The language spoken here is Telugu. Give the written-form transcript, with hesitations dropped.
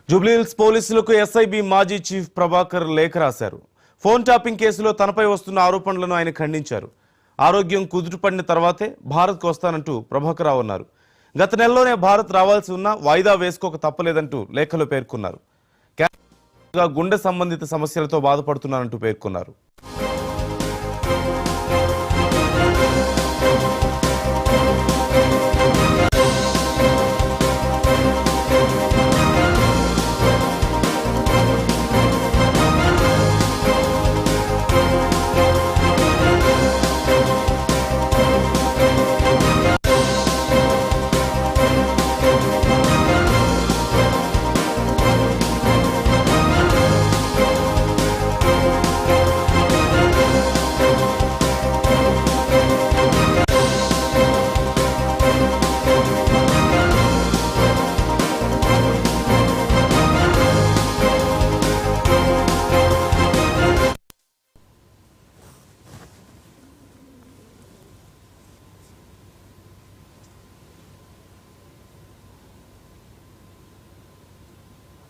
జూబ్లీహిల్స్ పోలీసులకు ఎస్ఐబి మాజీ చీఫ్ ప్రభాకర్ లేఖ రాశారు. ఫోన్ ట్యాపింగ్ కేసులో తనపై వస్తున్న ఆరోపణలను ఆయన ఖండించారు. ఆరోగ్యం కుదుటపడిన తర్వాతే భారత్కు వస్తానంటూ ప్రభాకర్ రావు అన్నారు. గత నెలలోనే భారత్ రావాల్సి ఉన్నా వాయిదా వేసుకోక తప్పలేదంటూ లేఖలో పేర్కొన్నారు. గుండె సంబంధిత సమస్యలతో బాధపడుతున్నారంటూ పేర్కొన్నారు.